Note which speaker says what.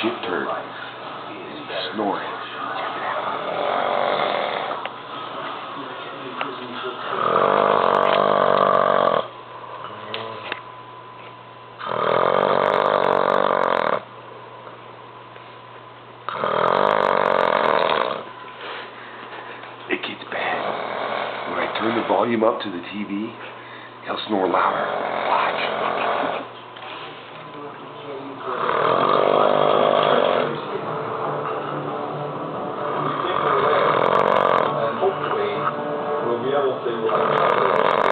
Speaker 1: shit, Turd. He's snoring. Check it out. It gets bad. When I turn the volume up to the TV, he'll snore louder. Watch.
Speaker 2: And hopefully we'll be able to